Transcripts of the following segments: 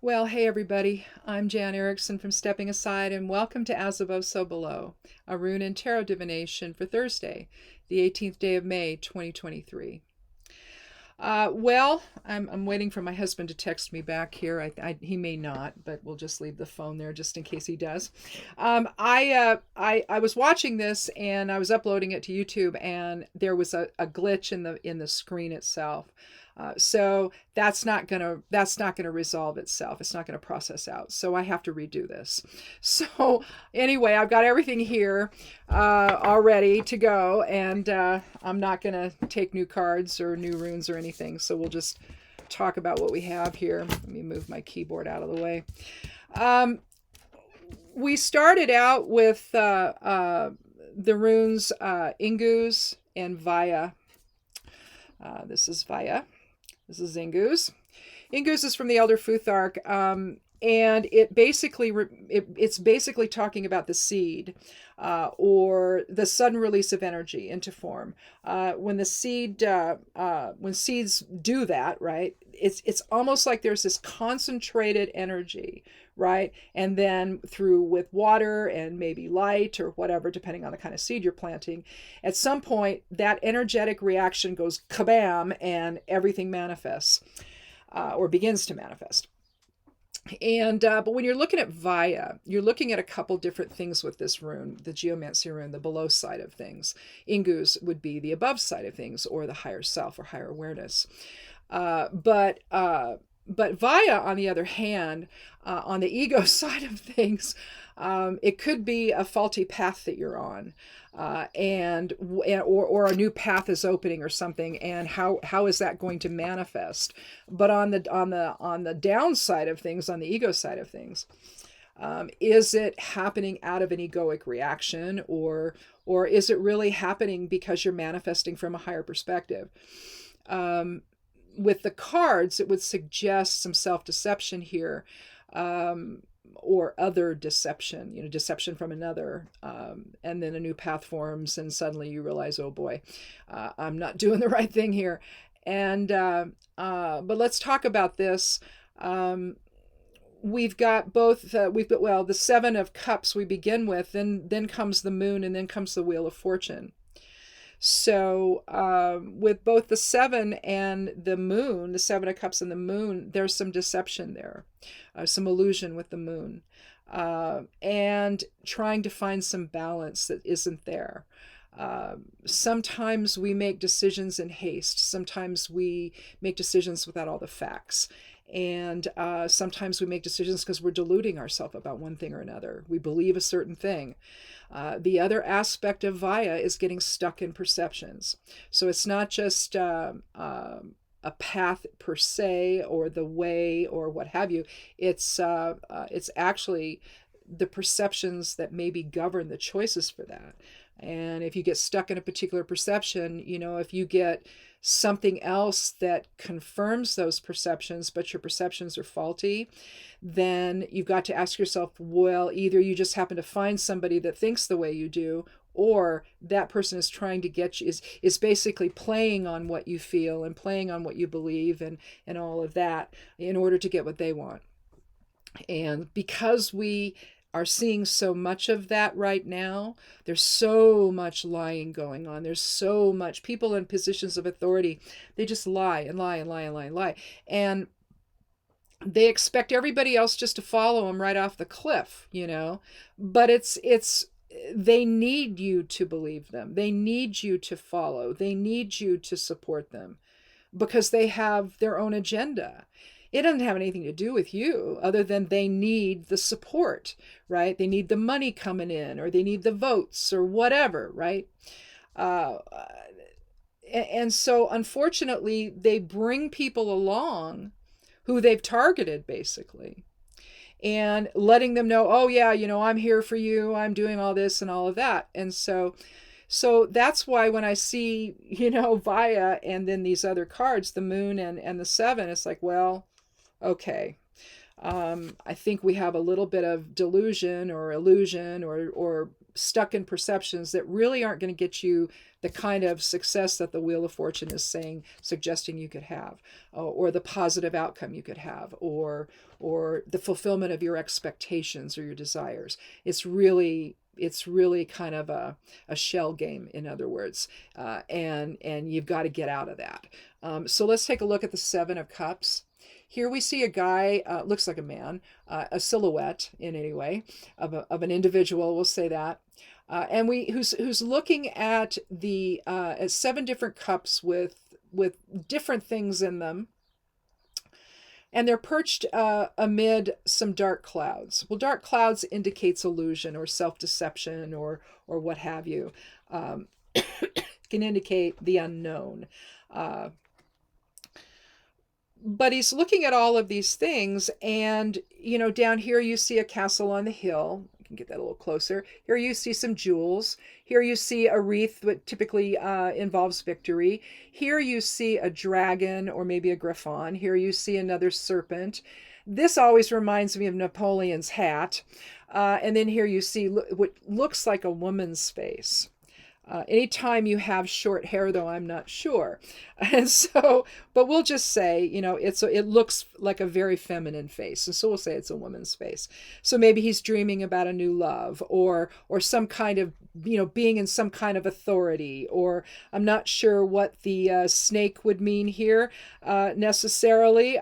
Well, hey everybody, I'm Jan Erickson from Stepping Aside, and welcome to As Above, So Below, a rune and tarot divination for Thursday, the 18th day of May, 2023. I'm waiting for my husband to text me back here. He may not, but we'll just leave the phone there just in case he does. I was watching this and I was uploading it to YouTube, and there was a glitch in the screen itself. So that's not gonna resolve itself. It's not gonna process out. So I have to redo this. So anyway, I've got everything here all ready to go, and I'm not gonna take new cards or new runes or anything. So we'll just talk about what we have here. Let me move my keyboard out of the way. We started out with the runes Ingus and Vaya. This is Vaya. This is Ingus. Ingus is from the Elder Futhark, and it's basically talking about the seed, or the sudden release of energy into form. When seeds do that, right? It's almost like there's this concentrated energy, right? And then through with water and maybe light or whatever, depending on the kind of seed you're planting, at some point that energetic reaction goes kabam and everything manifests, or begins to manifest. And but when you're looking at Vaya, you're looking at a couple different things with this rune, the Geomancy rune, the below side of things. Ingus would be the above side of things, or the higher self or higher awareness. But Vaya, on the other hand, on the ego side of things, it could be a faulty path that you're on, or a new path is opening or something. And how is that going to manifest? But on the downside of things, on the ego side of things, is it happening out of an egoic reaction, or is it really happening because you're manifesting from a higher perspective? With the cards, it would suggest some self-deception here, or other deception, deception from another, and then a new path forms, and suddenly you realize, oh boy, I'm not doing the right thing here. And but let's talk about this. We've got the Seven of Cups we begin with, then comes the Moon, and then comes the Wheel of Fortune. So with both the seven and the moon, the Seven of Cups and the moon, there's some deception there, some illusion with the moon, and trying to find some balance that isn't there. Sometimes we make decisions in haste. Sometimes we make decisions without all the facts. And sometimes we make decisions because we're deluding ourselves about one thing or another. We believe a certain thing. The other aspect of Vaya is getting stuck in perceptions. So it's not just a path per se, or the way, or what have you. It's actually the perceptions that maybe govern the choices for that. And if you get stuck in a particular perception, if you get something else that confirms those perceptions, but your perceptions are faulty, then you've got to ask yourself, well, either you just happen to find somebody that thinks the way you do, or that person is trying to get you, is basically playing on what you feel and playing on what you believe, and all of that, in order to get what they want. And because we are seeing so much of that right now, there's so much lying going on. There's so much people in positions of authority. They just lie and lie and lie and lie and lie. And they expect everybody else just to follow them right off the cliff, but they need you to believe them. They need you to follow. They need you to support them, because they have their own agenda. It doesn't have anything to do with you, other than they need the support, right? They need the money coming in, or they need the votes, or whatever, right? And so unfortunately, they bring people along who they've targeted, basically, and letting them know, oh yeah, I'm here for you, I'm doing all this and all of that. And so that's why when I see, Vaya, and then these other cards, the Moon and the Seven, it's like, well, okay, I think we have a little bit of delusion or illusion or stuck in perceptions that really aren't going to get you the kind of success that the Wheel of Fortune is suggesting you could have, or the positive outcome you could have, or the fulfillment of your expectations or your desires. It's really kind of a shell game, in other words, and you've got to get out of that. So let's take a look at the Seven of Cups. Here we see a guy, looks like a man, a silhouette in any way of an individual, we'll say that. And who's looking at the at 7 different cups with different things in them, and they're perched amid some dark clouds. Well, dark clouds indicates illusion or self-deception or what have you. Can indicate the unknown. But he's looking at all of these things, and down here you see a castle on the hill. You can get that a little closer. Here you see some jewels. Here you see a wreath that typically involves victory. Here you see a dragon or maybe a griffon. Here you see another serpent. This always reminds me of Napoleon's hat. And then here you see what looks like a woman's face. Anytime you have short hair, though, I'm not sure. And so, but we'll just say, it looks like a very feminine face. And so we'll say it's a woman's face. So maybe he's dreaming about a new love or some kind of, being in some kind of authority, or I'm not sure what the snake would mean here necessarily.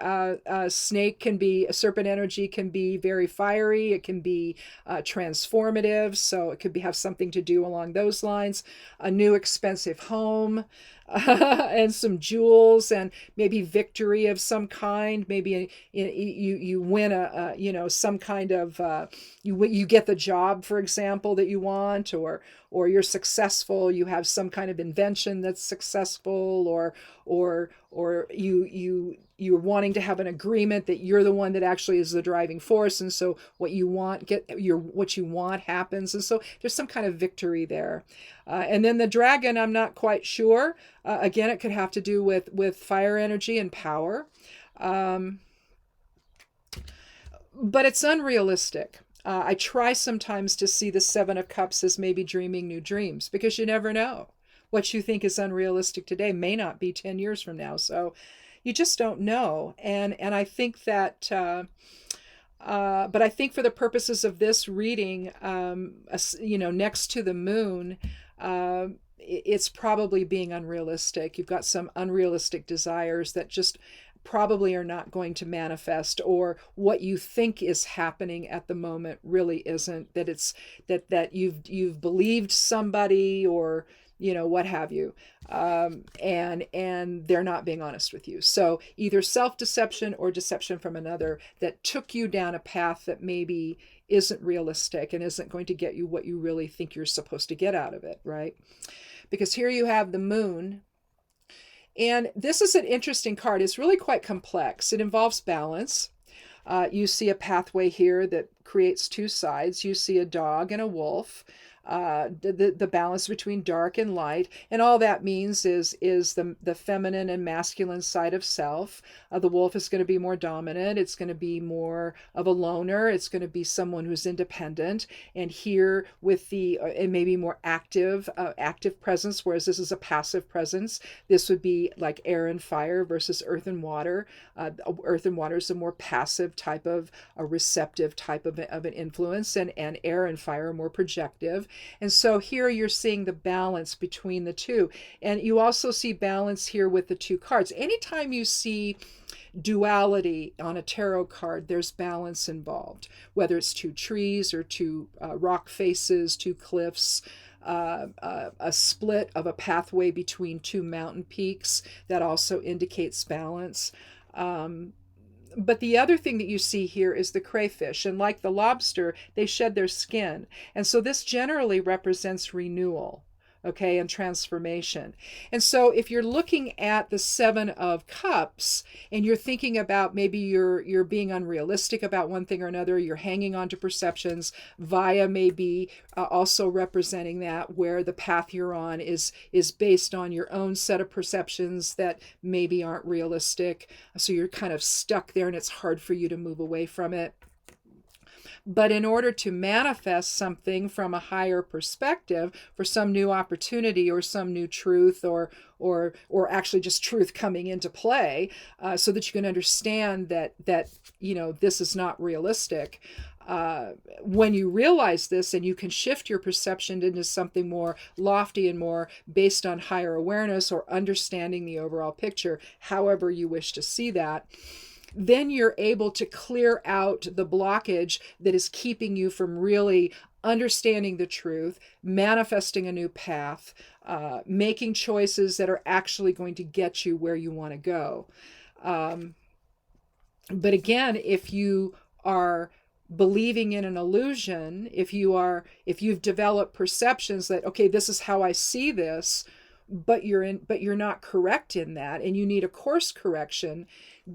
Snake can be, serpent energy can be very fiery. It can be transformative. So it could have something to do along those lines. A new expensive home, and some jewels, and maybe victory of some kind. Maybe you win some kind of you get the job, for example, that you want, or you're successful. You have some kind of invention that's successful, or you're wanting to have an agreement that you're the one that actually is the driving force, and so what you want happens, and so there's some kind of victory there. And then the dragon, I'm not quite sure. Again, it could have to do with fire energy and power, but it's unrealistic. I try sometimes to see the Seven of Cups as maybe dreaming new dreams, because you never know. What you think is unrealistic today may not be 10 years from now. So you just don't know. And I think that, but I think for the purposes of this reading, next to the moon, it's probably being unrealistic. You've got some unrealistic desires that just probably are not going to manifest, or what you think is happening at the moment really isn't. That it's that you've believed somebody, or what have you, and they're not being honest with you. So either self-deception or deception from another that took you down a path that maybe isn't realistic and isn't going to get you what you really think you're supposed to get out of it, right? Because here you have the moon. And this is an interesting card. It's really quite complex. It involves balance. You see a pathway here that creates 2 sides. You see a dog and a wolf. The balance between dark and light, and all that means is the feminine and masculine side of self. The wolf is going to be more dominant. It's going to be more of a loner. It's going to be someone who's independent, and here with the and maybe more active presence, whereas this is a passive presence. This would be like air and fire versus earth and water. Earth and water is a more passive type of a receptive type of an influence, and air and fire are more projective. And so here you're seeing the balance between the two. And you also see balance here with the 2 cards. Anytime you see duality on a tarot card, there's balance involved, whether it's 2 trees or 2 rock faces, 2 cliffs, a split of a pathway between 2 mountain peaks. That also indicates balance. But the other thing that you see here is the crayfish. And like the lobster, they shed their skin. And so this generally represents renewal, okay, and transformation. And so if you're looking at the 7 of Cups and you're thinking about maybe you're being unrealistic about one thing or another, you're hanging on to perceptions, via maybe also representing that, where the path you're on is based on your own set of perceptions that maybe aren't realistic. So you're kind of stuck there and it's hard for you to move away from it. But in order to manifest something from a higher perspective, for some new opportunity or some new truth, or actually just truth coming into play, so that you can understand that this is not realistic. When you realize this, and you can shift your perception into something more lofty and more based on higher awareness or understanding the overall picture, however you wish to see that, then you're able to clear out the blockage that is keeping you from really understanding the truth, manifesting a new path, making choices that are actually going to get you where you want to go. But again, if you are believing in an illusion, if you've developed perceptions that, okay, this is how I see this, but you're not correct in that, and you need a course correction,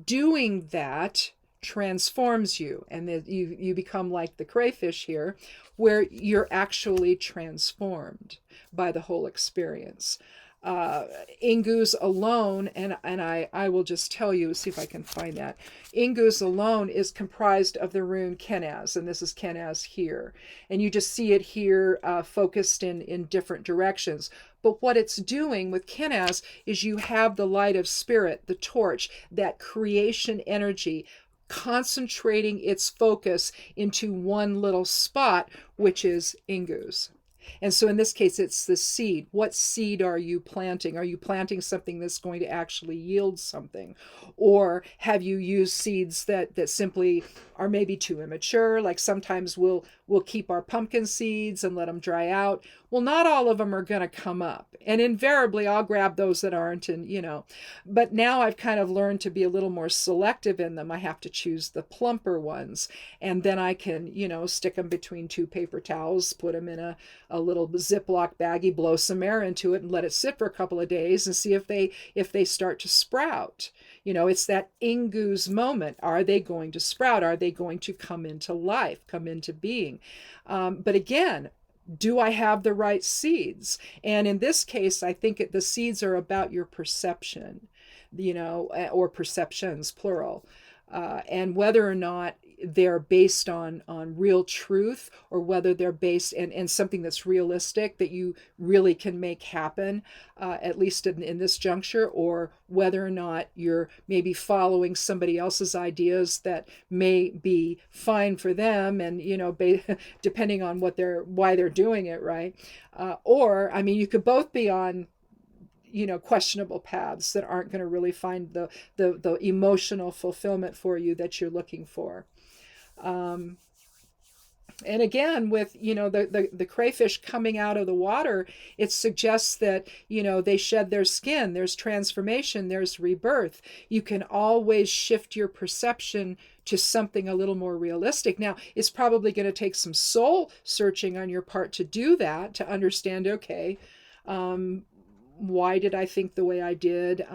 doing that transforms you, and you become like the crayfish here, where you're actually transformed by the whole experience. Ingus alone, and I will just tell you, see if I can find that. Ingus alone is comprised of the rune Kenaz, and this is Kenaz here. And you just see it here focused in different directions. But what it's doing with Kenaz is you have the light of spirit, the torch, that creation energy, concentrating its focus into one little spot, which is Ingus. And so in this case, it's the seed. What seed are you planting? Are you planting something that's going to actually yield something? Or have you used seeds that simply are maybe too immature? Like sometimes we'll keep our pumpkin seeds and let them dry out. Well, not all of them are going to come up. And invariably, I'll grab those that aren't, and but now I've kind of learned to be a little more selective in them. I have to choose the plumper ones. And then I can, stick them between two paper towels, put them in a little Ziploc baggie, blow some air into it and let it sit for a couple of days and see if they start to sprout. It's that Ingus moment. Are they going to sprout? Are they going to come into life, come into being? But again, do I have the right seeds? And in this case, I think the seeds are about your perception, or perceptions, plural. And whether or not they're based on real truth, or whether they're based in something that's realistic that you really can make happen, at least in this juncture, or whether or not you're maybe following somebody else's ideas that may be fine for them, and depending on why they're doing it, right? Or you could both be on questionable paths that aren't going to really find the emotional fulfillment for you that you're looking for. And again, with the crayfish coming out of the water, it suggests that they shed their skin. There's transformation. There's rebirth. You can always shift your perception to something a little more realistic. Now, it's probably going to take some soul searching on your part to do that, to understand, okay, why did I think the way I did?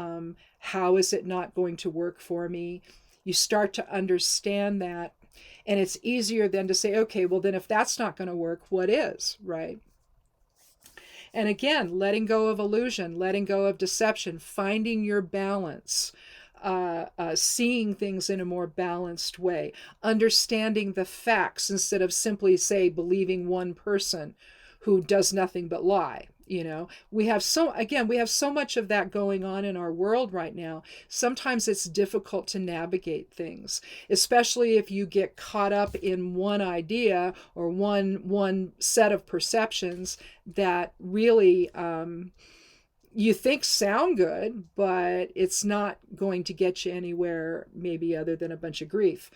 How is it not going to work for me? You start to understand that. And it's easier then to say, okay, well, then if that's not going to work, what is, right? And again, letting go of illusion, letting go of deception, finding your balance, seeing things in a more balanced way, understanding the facts instead of simply, say, believing one person who does nothing but lie. We have so much of that going on in our world right now. Sometimes it's difficult to navigate things, especially if you get caught up in one idea or one set of perceptions that really you think sound good, but it's not going to get you anywhere, maybe other than a bunch of grief.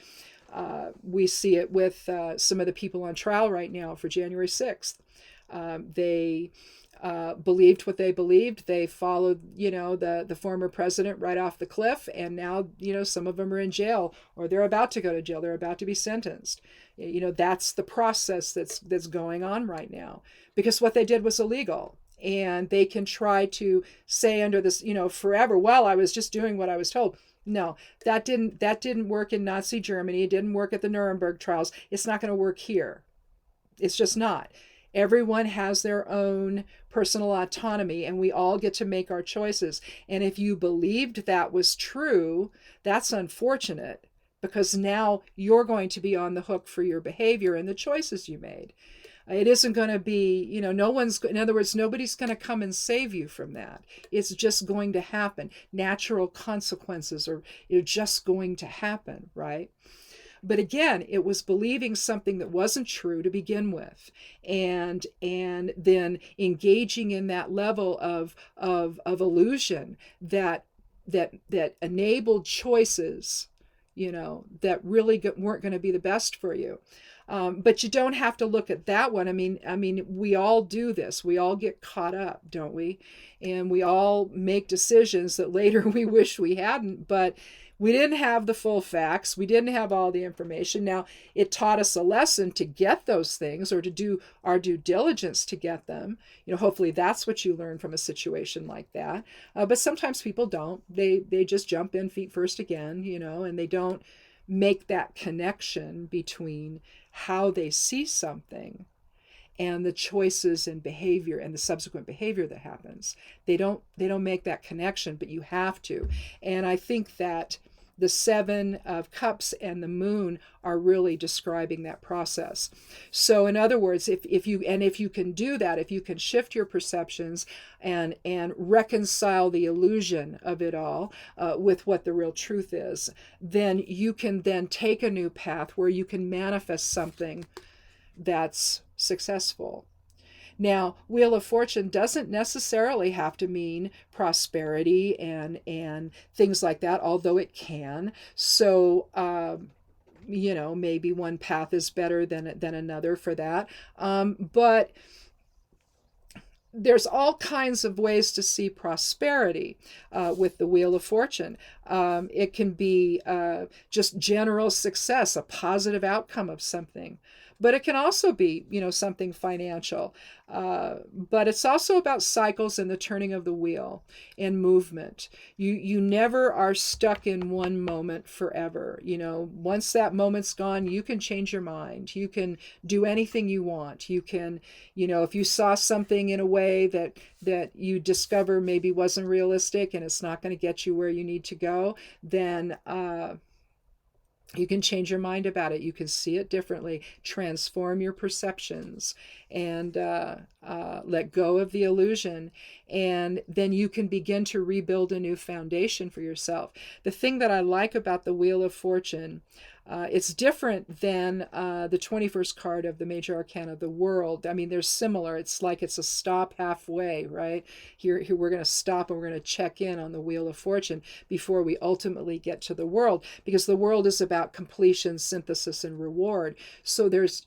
We see it with some of the people on trial right now for January 6th. They believed what they believed. They followed, the former president right off the cliff, and now, some of them are in jail, or they're about to go to jail. They're about to be sentenced. That's the process that's going on right now, because what they did was illegal. And they can try to say under this, forever, well, I was just doing what I was told. No, that didn't work in Nazi Germany. It didn't work at the Nuremberg trials. It's not going to work here. It's just not. Everyone has their own personal autonomy, and we all get to make our choices. And if you believed that was true, that's unfortunate. because now you're going to be on the hook for your behavior and the choices you made. It isn't going to be, no one's, in other words, nobody's going to come and save you from that. It's just going to happen. Natural consequences are just going to happen, right? But again, it was believing something that wasn't true to begin with, and then engaging in that level of illusion that enabled choices, that really weren't going to be the best for you. But you don't have to look at that one. I mean, we all do this. We all get caught up, don't we? And we all make decisions that later we wish we hadn't, but we didn't have the full facts. We didn't have all the information. Now, it taught us a lesson to get those things, or to do our due diligence to get them. Hopefully that's what you learn from a situation like that. But sometimes people don't. They just jump in feet first again, and they don't make that connection between how they see something and the choices and behavior and the subsequent behavior that happens. They don't make that connection, but you have to. And I think that the Seven of Cups and the moon are really describing that process. So in other words, if you can do that, if you can shift your perceptions and reconcile the illusion of it all with what the real truth is, then you can then take a new path where you can manifest something that's successful. Now, Wheel of Fortune doesn't necessarily have to mean prosperity and things like that, although it can. So, maybe one path is better than another for that. But there's all kinds of ways to see prosperity with the Wheel of Fortune. It can be just general success, a positive outcome of something. But it can also be, something financial. But it's also about cycles and the turning of the wheel and movement. You never are stuck in one moment forever. Once that moment's gone, you can change your mind. You can do anything you want. You can, if you saw something in a way that you discover maybe wasn't realistic and it's not going to get you where you need to go, then you can change your mind about it. You can see it differently, transform your perceptions, and let go of the illusion. And then you can begin to rebuild a new foundation for yourself. The thing that I like about the Wheel of Fortune, it's different than the 21st card of the Major Arcana of the World. I mean, they're similar. It's like it's a stop halfway, right? Here we're going to stop and we're going to check in on the Wheel of Fortune before we ultimately get to the world, because the world is about completion, synthesis, and reward. So there's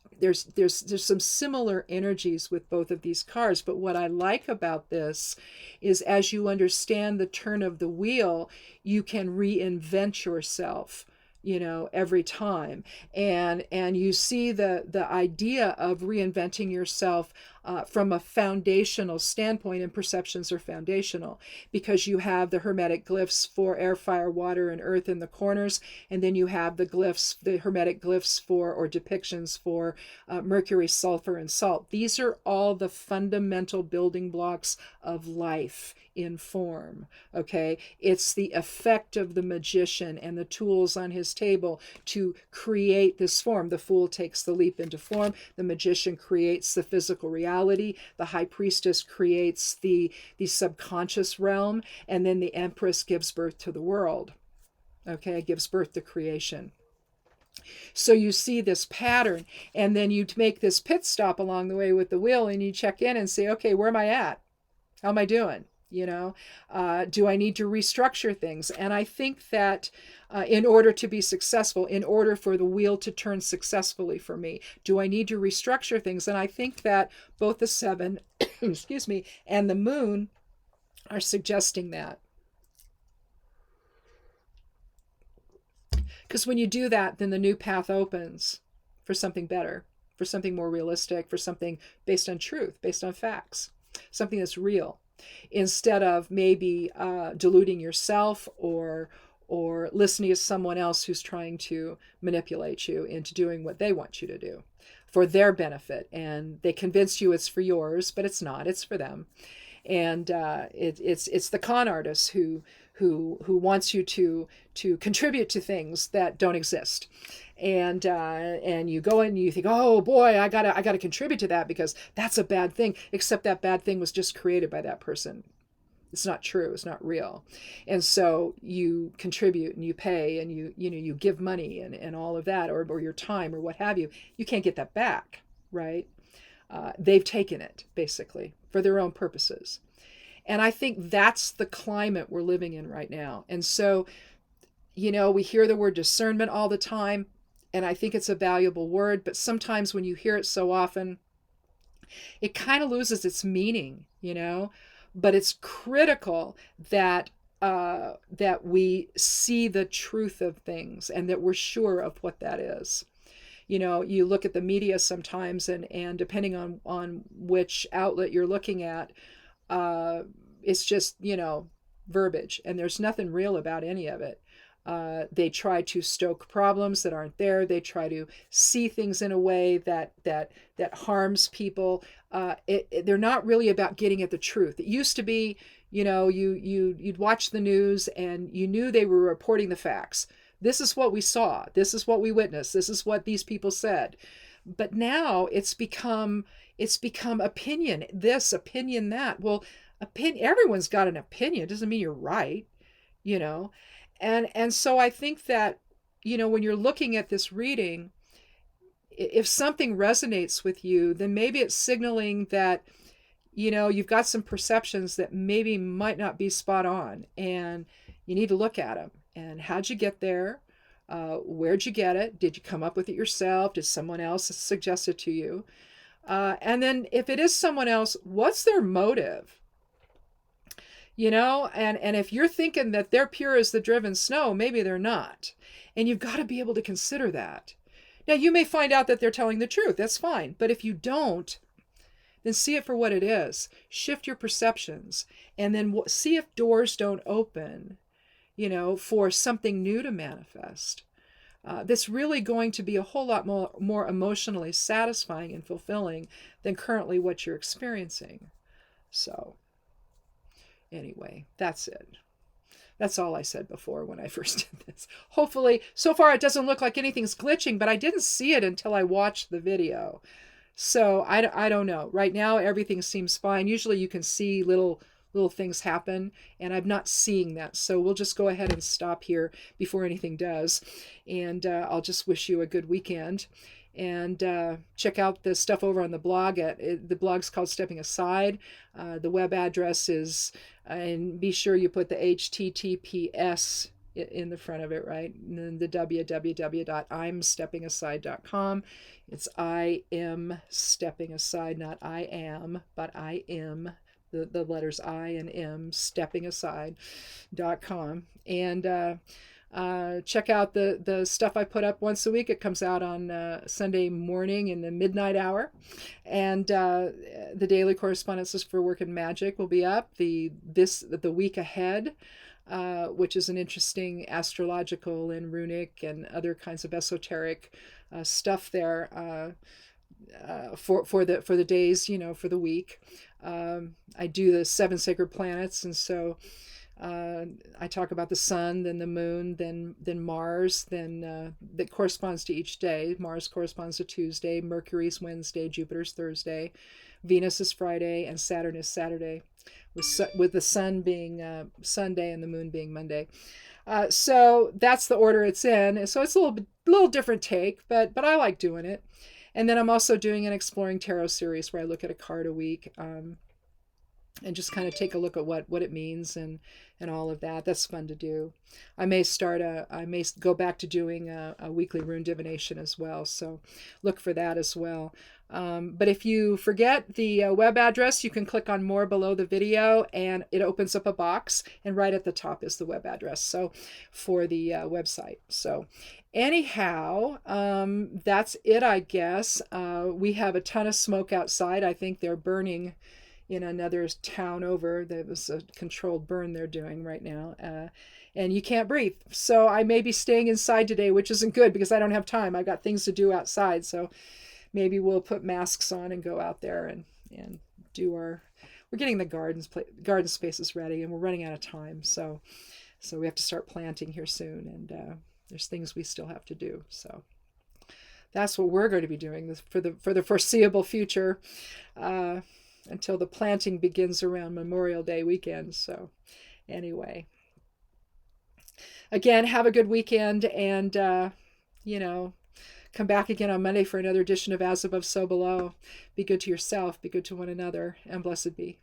some similar energies with both of these cards. But what I like about this is, as you understand the turn of the wheel, you can reinvent yourself, every time. And you see the idea of reinventing yourself from a foundational standpoint, and perceptions are foundational, because you have the hermetic glyphs for air, fire, water, and earth in the corners, and then you have the hermetic glyphs for, or depictions for, mercury, sulfur, and salt. These are all the fundamental building blocks of life in form. Okay, it's the effect of the magician and the tools on his table to create this form. The fool takes the leap into form. The magician creates the physical reality. The high priestess creates the subconscious realm, and then the empress gives birth to the world. Okay, gives birth to creation. So you see this pattern, and then you make this pit stop along the way with the wheel, and you check in and say, okay, where am I at? How am I doing? Do I need to restructure things? And I think that in order to be successful, in order for the wheel to turn successfully for me, do I need to restructure things? And I think that both the seven, excuse me, and the moon are suggesting that. Because when you do that, then the new path opens for something better, for something more realistic, for something based on truth, based on facts, something that's real, instead of maybe deluding yourself or listening to someone else who's trying to manipulate you into doing what they want you to do for their benefit. And they convince you it's for yours, but it's not, it's for them. And it's the con artists who who wants you to contribute to things that don't exist. And you go in and you think, oh boy, I gotta contribute to that because that's a bad thing, except that bad thing was just created by that person. It's not true, it's not real. And so you contribute and you pay and you give money and all of that, or your time or what have you. You can't get that back, right? They've taken it basically for their own purposes. And I think that's the climate we're living in right now. And so, we hear the word discernment all the time, and I think it's a valuable word, but sometimes when you hear it so often, it kind of loses its meaning, But it's critical that that we see the truth of things and that we're sure of what that is. You look at the media sometimes, and depending on which outlet you're looking at, it's just, verbiage, and there's nothing real about any of it. They try to stoke problems that aren't there. They try to see things in a way that harms people. They're not really about getting at the truth. It used to be, you'd watch the news and you knew they were reporting the facts. This is what we saw. This is what we witnessed. This is what these people said. But now it's become opinion this, opinion that. Well, everyone's got an opinion. It doesn't mean you're right, And so I think that, when you're looking at this reading, if something resonates with you, then maybe it's signaling that, you've got some perceptions that maybe might not be spot on, and you need to look at them. And how'd you get there? Where'd you get it? Did you come up with it yourself? Did someone else suggest it to you? And then if it is someone else, what's their motive? And if you're thinking that they're pure as the driven snow, maybe they're not. And you've got to be able to consider that. Now, you may find out that they're telling the truth. That's fine. But if you don't, then see it for what it is. Shift your perceptions. And then see if doors don't open, for something new to manifest. That's really going to be a whole lot more emotionally satisfying and fulfilling than currently what you're experiencing. So anyway, that's it. That's all I said before when I first did this. Hopefully, so far it doesn't look like anything's glitching, but I didn't see it until I watched the video. So I don't know. Right now, everything seems fine. Usually you can see little things happen, and I'm not seeing that. So we'll just go ahead and stop here before anything does. And I'll just wish you a good weekend. And check out the stuff over on the blog. The blog's called Stepping Aside. The web address is, and be sure you put the HTTPS in the front of it, right? And then the www.imsteppingaside.com. It's I am stepping aside, not I am, but I am. The letters I and M, steppingaside.com. And check out the stuff I put up once a week. It comes out on Sunday morning in the midnight hour. And the daily correspondences for Work and Magic will be up the week ahead, which is an interesting astrological and runic and other kinds of esoteric stuff there. For the days, for the week. I do the 7 sacred planets, and so I talk about the sun, then the moon, then Mars, then that corresponds to each day. Mars corresponds to Tuesday, Mercury's Wednesday, Jupiter's Thursday, Venus is Friday, and Saturn is Saturday, with the sun being Sunday and the moon being Monday. So that's the order it's in. So it's a little different take, but I like doing it. And then I'm also doing an Exploring Tarot series where I look at a card a week and just kind of take a look at what it means and all of that. That's fun to do. I may go back to doing a weekly rune divination as well. So look for that as well. But if you forget the web address, you can click on more below the video and it opens up a box, and right at the top is the web address. So for the website. So anyhow, that's it, I guess. We have a ton of smoke outside. I think they're burning in another town over. There was a controlled burn they're doing right now. And you can't breathe. So I may be staying inside today, which isn't good because I don't have time. I got things to do outside. So maybe we'll put masks on and go out there and do we're getting the garden spaces ready, and we're running out of time. So So we have to start planting here soon, and there's things we still have to do. So that's what we're going to be doing for the foreseeable future, until the planting begins around Memorial Day weekend. So anyway, again, have a good weekend, and come back again on Monday for another edition of As Above, So Below. Be good to yourself, be good to one another, and blessed be.